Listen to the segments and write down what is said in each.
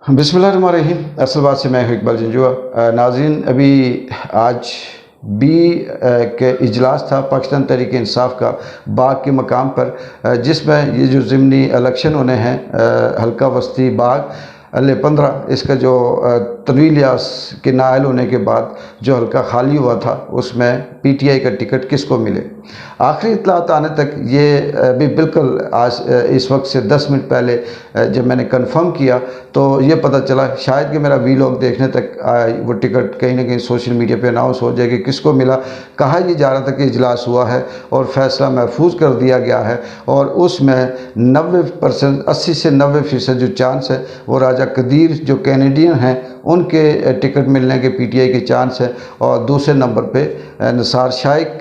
बिस्मिल्लाहिर्रहमानिर्रहीम। असल बात से मैं हूं इकबाल जंजुआ। नाज़रीन, अभी आज के इजलास था पाकिस्तान तहरीक इंसाफ का बाग के मकाम पर, जिसमें ये जो ज़िमनी इलेक्शन होने हैं हल्का वस्ती बाग अल-15, इसका जो तनवीर इलियास के नाअहल होने के बाद जो हल्का खाली हुआ था उसमें पीटीआई का टिकट किसको मिले। आखिरी इत्तलात आने तक ये भी बिल्कुल आज इस वक्त से 10 मिनट पहले जब मैंने कंफर्म किया तो ये पता चला शायद कि मेरा वीलॉग देखने तक वो टिकट कहीं ना कहीं सोशल मीडिया पे अनाउंस हो जाए कि किसको मिला। कहा यह जा रहा था कि इजलास हुआ है और फैसला महफूज कर दिया गया है और उसमें 90% 80 से 90% जो चांस है वो राजा कदीर जो कैनेडियन हैं उनके टिकट मिलने के पीटीआई के चांस है, और दूसरे नंबर पे निसार शाइक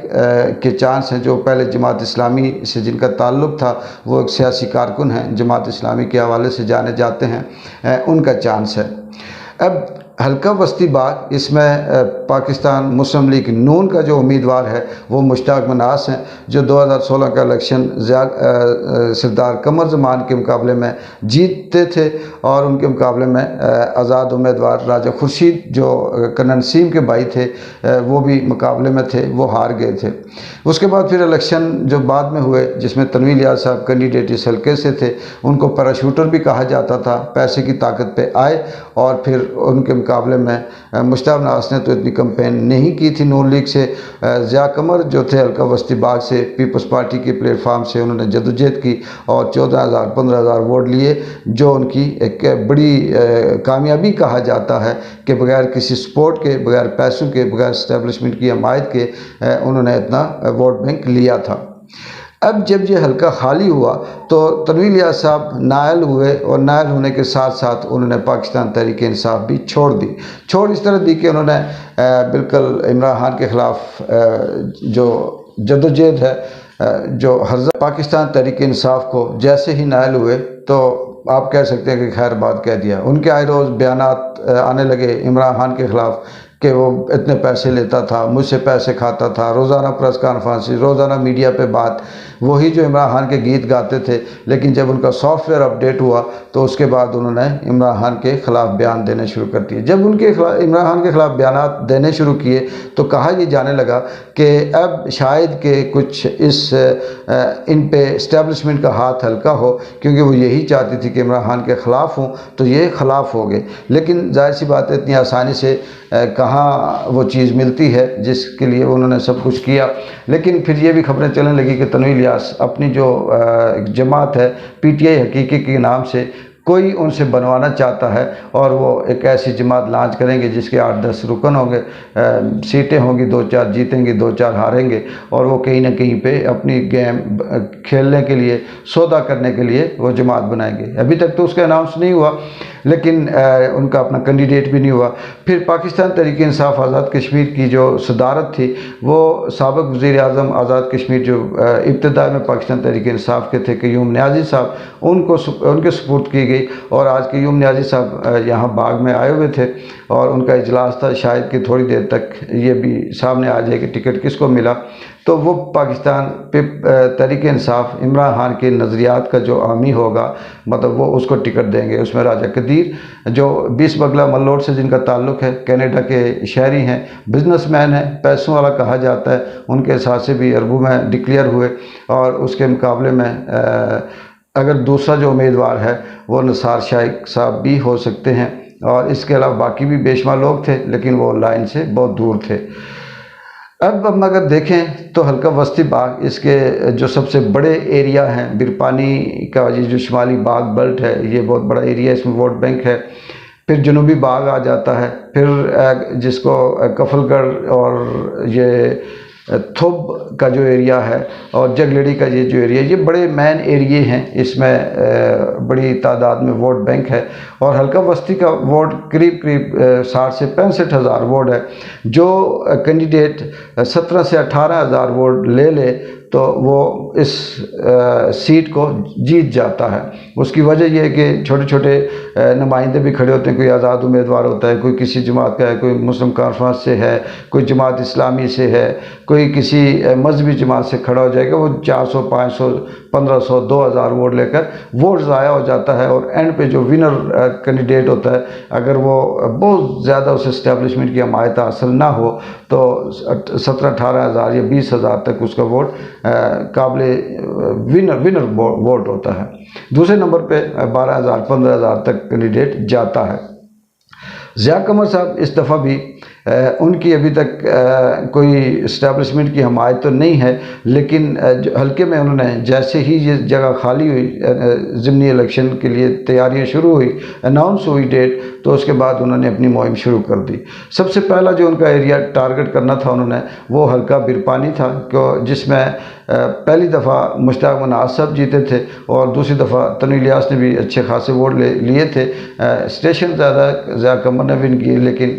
के चांस हैं जो पहले जमात इस्लामी से जिनका ताल्लुक़ था, वो एक सियासी कारकुन हैं, जमात इस्लामी के हवाले से जाने जाते हैं, उनका चांस है। अब हल्का बस्ती बाग, इसमें पाकिस्तान मुस्लिम लीग नून का जो उम्मीदवार है वो मुश्ताक मनास हैं, जो 2016 का इलेक्शन सरदार कमर ज़मान के मुकाबले में जीतते थे और उनके मुकाबले में आज़ाद उम्मीदवार राजा खुर्शीद जो कर्नल नसीम के भाई थे वो भी मुकाबले में थे, वो हार गए थे। उसके बाद फिर इलेक्शन जो बाद में हुए जिसमें तनवीर इलियास साहब कैंडिडेट इस हल्के से थे, उनको पैराशूटर भी कहा जाता था, पैसे की ताकत पे आए और फिर उनके मुकाबले में मुश्ताक मनास ने तो इतनी कंपेन नहीं की थी नून लीग से। ज़िया कमर जो थे हल्का बस्ती बाग से पीपल्स पार्टी के प्लेटफार्म से उन्होंने जदोजहद की और 14,000-15,000 वोट लिए, जो उनकी एक बड़ी कामयाबी कहा जाता है कि बगैर किसी सपोर्ट के, बगैर पैसों के, बगैर इस्टेब्लिशमेंट की हमायत के उन्होंने इतना वोट बैंक लिया था। अब जब ये हल्का खाली हुआ तो तनवीर इलियास साहब नाअहल हुए और नाअहल होने के साथ साथ उन्होंने पाकिस्तान तहरीक इंसाफ भी छोड़ इस तरह दी कि उन्होंने बिल्कुल इमरान खान के ख़िलाफ़ जो जदोजहद है जो हर्जा पाकिस्तान तहरीक इंसाफ को जैसे ही नाअहल हुए तो आप कह सकते हैं कि खैर बात कह दिया। उनके आए रोज़ बयानात आने लगे इमरान खान के ख़िलाफ़ कि वो इतने पैसे लेता था, मुझसे पैसे खाता था, रोज़ाना प्रेस कॉन्फ्रेंस, रोज़ाना मीडिया पे बात, वही जो इमरान खान के गीत गाते थे। लेकिन जब उनका सॉफ्टवेयर अपडेट हुआ तो उसके बाद उन्होंने इमरान खान के ख़िलाफ़ बयान देने शुरू कर दिए। जब उनके इमरान खान के ख़िलाफ़ बयान देने शुरू किए तो कहा यह जाने लगा कि अब शायद के कुछ इन पे इस्टेब्लिशमेंट का हाथ हल्का हो, क्योंकि वो यही चाहती थी कि इमरान खान के ख़िलाफ़ हों तो ये ख़िलाफ़ हो गए। लेकिन जाहिर सी बात है इतनी आसानी से कहाँ वो चीज़ मिलती है जिसके लिए उन्होंने सब कुछ किया। लेकिन फिर ये भी खबरें चलने लगी कि तनवीर इलियास अपनी जो जमात है पीटीआई हकीकी के नाम से कोई उनसे बनवाना चाहता है और वो एक ऐसी जमात लॉन्च करेंगे जिसके 8-10 रुकन होंगे, सीटें होंगी, 2-4 जीतेंगे, 2-4 हारेंगे, और वो कहीं ना कहीं पे अपनी गेम खेलने के लिए, सौदा करने के लिए वो जमात बनाएंगे। अभी तक तो उसका अनाउंस नहीं हुआ, लेकिन उनका अपना कैंडिडेट भी नहीं हुआ। फिर पाकिस्तान तहरीक इंसाफ आज़ाद कश्मीर की जो सदारत थी वो साबिक़ वज़ीर आज़म आज़ाद कश्मीर जो इब्तिदा में पाकिस्तान तहरीक इंसाफ के थे क़य्यूम नियाज़ी साहब, उनके सुपुर्द की गई। और आज क़य्यूम नियाज़ी साहब यहाँ बाग में आए हुए थे और उनका इजलास था, शायद कि थोड़ी देर तक ये भी सामने आ जाए कि टिकट किसको मिला। तो वो पाकिस्तान तहरीक इंसाफ इमरान खान के नज़रियात का जो आमी होगा, मतलब वो उसको टिकट देंगे। उसमें राजा कदीर जो 20 बगला मल्लोड से जिनका ताल्लुक़ है, कनाडा के शहरी हैं, बिजनेसमैन हैं, पैसों वाला कहा जाता है, उनके हिसाब से भी अरबों में डिक्लेयर हुए। और उसके मुकाबले में अगर दूसरा जो उम्मीदवार है वो निसार शाइक साहब भी हो सकते हैं, और इसके अलावा बाकी भी बेशुमार लोग थे लेकिन वो लाइन से बहुत दूर थे। अब हम अगर देखें तो हल्का बस्ती बाग, इसके जो सबसे बड़े एरिया हैं, बिरपानी का ये जो शुमाली बाग बेल्ट है, ये बहुत बड़ा एरिया, इसमें वोट बैंक है। फिर जनूबी बाग आ जाता है, फिर जिसको कफलगढ़ और ये थुब का जो एरिया है और जगलड़ी का ये जो एरिया, ये बड़े मेन एरिए हैं। इसमें बड़ी तादाद में वोट बैंक है और हल्का बस्ती का वोट करीब 60 से 65 हज़ार वोट है। जो कैंडिडेट 17 से 18 हज़ार वोट ले तो वो इस सीट को जीत जाता है। उसकी वजह यह है कि छोटे छोटे नुमाइंदे भी खड़े होते हैं, कोई आज़ाद उम्मीदवार होता है, कोई किसी जमात का है, कोई मुस्लिम कॉन्फ्रेंस से है, कोई जमात इस्लामी से है, कोई किसी मजहबी जमात से खड़ा हो जाएगा। वो 400, 500, 1500, 2000 वोट लेकर वोट ज़ाया हो जाता है और एंड पे जो विनर कैंडिडेट होता है, अगर वो बहुत ज़्यादा उस इस्टेब्लिशमेंट की हमायत हासिल ना हो तो 17-18 हज़ार या 20 हज़ार तक उसका वोट काबिल विनर वोट होता है। दूसरे नंबर पे 12,000, 15,000 तक कैंडिडेट जाता है। ज़िया कमर साहब इस दफ़ा भी उनकी अभी तक कोई इस्टेब्लिशमेंट की हमायत तो नहीं है, लेकिन हल्के में उन्होंने जैसे ही ये जगह खाली हुई, ज़िमनी इलेक्शन के लिए तैयारियां शुरू हुई, अनाउंस हुई डेट, तो उसके बाद उन्होंने अपनी मुहिम शुरू कर दी। सबसे पहला जो उनका एरिया टारगेट करना था उन्होंने, वो हल्का बिरपानी था, जिसमें पहली दफ़ा मुश्ताक मनाज साहब जीते थे और दूसरी दफ़ा तन्वीर इलियास ने भी अच्छे खासे वोट लिए थे। स्टेशन ज़्यादा ज़िया कमर ने भी किए, लेकिन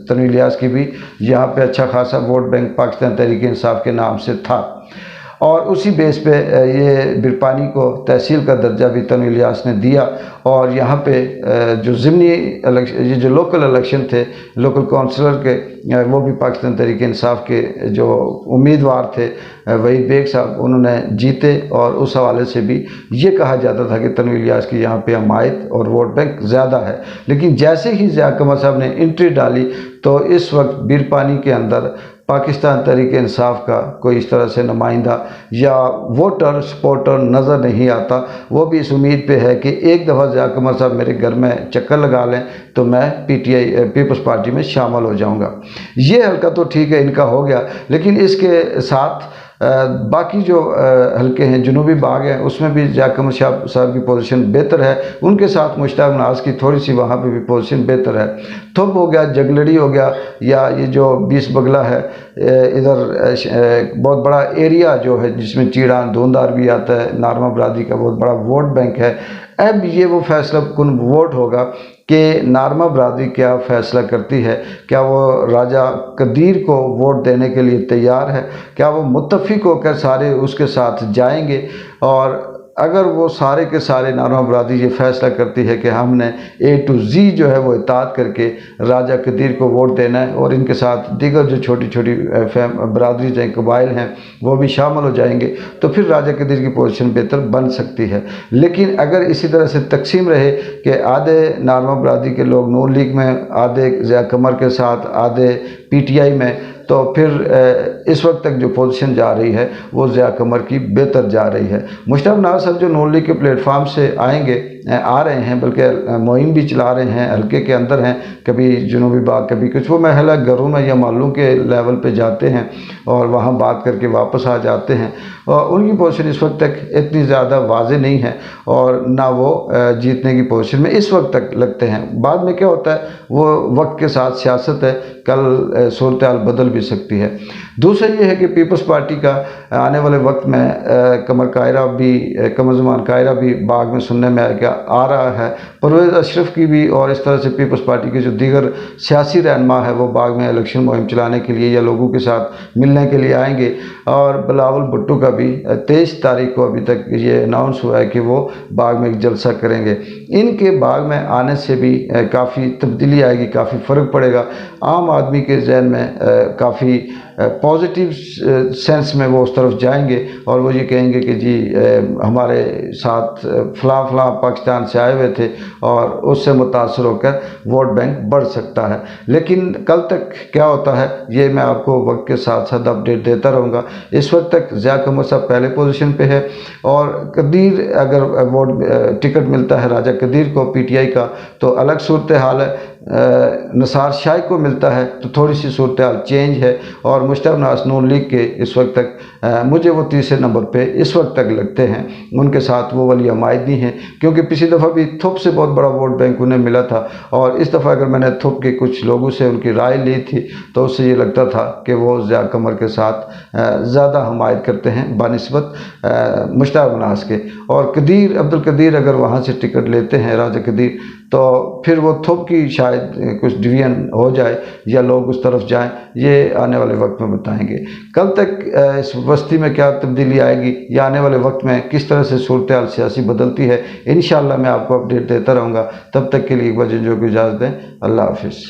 तन्वीर इलियास की भी यहाँ पे अच्छा खासा वोट बैंक पाकिस्तान तहरीक इंसाफ के नाम से था। और उसी बेस पे ये बिरपानी को तहसील का दर्जा भी तन्वीर इलियास ने दिया और यहाँ पे जो ज़िमनी इलेक्शन, ये जो लोकल इलेक्शन थे, लोकल काउंसलर के, वो भी पाकिस्तान तहरीक इंसाफ के जो उम्मीदवार थे वहीद बेग साहब, उन्होंने जीते। और उस हवाले से भी ये कहा जाता था कि तन्वीर इलियास की यहाँ पे हमायत और वोट बैंक ज़्यादा है। लेकिन जैसे ही ज़िया कमर साहब ने एंट्री डाली तो इस वक्त बिरपानी के अंदर पाकिस्तान तहरीक इंसाफ का कोई इस तरह से नुमाइंदा या वोटर सपोर्टर नज़र नहीं आता। वो भी इस उम्मीद पे है कि एक दफ़ा ज़िया कमर साहब मेरे घर में चक्कर लगा लें तो मैं PTI पीपल्स पार्टी में शामिल हो जाऊंगा। ये हल्का तो ठीक है, इनका हो गया, लेकिन इसके साथ बाकी जो हल्के हैं, जुनूबी बाग हैं, उसमें भी ज़िया कमर साहब की पोजीशन बेहतर है। उनके साथ मुश्ताक मनाज की थोड़ी सी वहाँ पे भी पोजीशन बेहतर है। थुप हो गया, जगलड़ी हो गया, या ये जो 20 बगला है, इधर बहुत बड़ा एरिया जो है जिसमें चीड़ान धुंधार भी आता है, नारमा बरादरी का बहुत बड़ा वोट बैंक है। अब ये वो फैसला कुन वोट होगा कि नारमा बरादरी क्या फ़ैसला करती है। क्या वो राजा कदीर को वोट देने के लिए तैयार है? क्या वो मुत्तफ़िक होकर सारे उसके साथ जाएंगे? और अगर वो सारे के सारे नारमा बरादरी ये फ़ैसला करती है कि हमने A to Z जो है वो इताअत करके राजा कदीर को वोट देना है और इनके साथ दीगर जो छोटी छोटी बरादरी हैं, कबाइल हैं, वो भी शामिल हो जाएंगे, तो फिर राजा कदीर की पोजीशन बेहतर बन सकती है। लेकिन अगर इसी तरह से तकसीम रहे कि आधे नारमा बरादरी के लोग नून लीग में, आधे ज़िया कमर के साथ, आधे PTI में, तो फिर इस वक्त तक जो पोजीशन जा रही है वो ज़िया कमर की बेहतर जा रही है। मुश्ताक मनाज साहब जो नून लीग के प्लेटफार्म से आ रहे हैं, बल्कि मुहिम भी चला रहे हैं, हल्के के अंदर हैं, कभी जुनूबी बाग, कभी कुछ, वो महला घरों में या मालूम के लेवल पे जाते हैं और वहाँ बात करके वापस आ जाते हैं। और उनकी पोजीशन इस वक्त तक इतनी ज़्यादा वाज़ेह नहीं है और ना वो जीतने की पोजीशन में इस वक्त तक लगते हैं। बाद में क्या होता है, वो वक्त के साथ सियासत है, कल सूरत हाल बदल भी सकती है। दूसरा ये है कि पीपल्स पार्टी का आने वाले वक्त में कमर ज़मान कायरा भी बाग में सुनने में आ रहा है। परवेज़ अशरफ की भी, और इस तरह से पीपल्स पार्टी के जो दीगर सियासी रहनुमा है वो बाग में इलेक्शन मुहिम चलाने के लिए या लोगों के साथ मिलने के लिए आएंगे। और बिलावल भुट्टो का भी 23 तारीख को अभी तक ये अनाउंस हुआ है कि वो बाग में एक जलसा करेंगे। इनके बाग में आने से भी काफ़ी तब्दीली आएगी, काफ़ी फ़र्क पड़ेगा। आम आदमी के जहन में काफ़ी पॉजिटिव सेंस में वो उस तरफ जाएंगे और वो ये कहेंगे कि जी हमारे साथ फ़लाँ पाकिस्तान से आए हुए थे, और उससे मुतासर होकर वोट बैंक बढ़ सकता है। लेकिन कल तक क्या होता है ये मैं आपको वक्त के साथ साथ अपडेट देता रहूँगा। इस वक्त तक ज़िया कमर साहब पहले पोजीशन पे है, और कदीर अगर वोट टिकट मिलता है राजा कदीर को PTI का तो अलग सूरत हाल है, नसार शाही को मिलता है तो थोड़ी सी सूरत हाल चेंज है। और मुश्ताक मनाज नून लीग के इस वक्त तक मुझे वो तीसरे नंबर पे इस वक्त तक लगते हैं, उनके साथ वो वाली हमायत नहीं है, क्योंकि पिछली दफ़ा भी थुप से बहुत बड़ा वोट बैंक उन्हें मिला था। और इस दफ़ा अगर मैंने थुप के कुछ लोगों से उनकी राय ली थी तो उससे ये लगता था कि वो ज़िया कमर के साथ ज़्यादा हमायत करते हैं बानिस्बत मुश्ताक मनाज के। और कदीर, अब्दुल कदीर अगर वहाँ से टिकट लेते हैं राजा कदीर, तो फिर वो थोप की शायद कुछ डिवीजन हो जाए या लोग उस तरफ जाएं, ये आने वाले वक्त में बताएंगे। कल तक इस बस्ती में क्या तब्दीली आएगी या आने वाले वक्त में किस तरह से सूरत हाल सियासी बदलती है, इंशाअल्लाह मैं आपको अपडेट देता रहूँगा। तब तक के लिए इकबाल जंजूआ को इजाज़त दें। अल्लाह हाफिज़।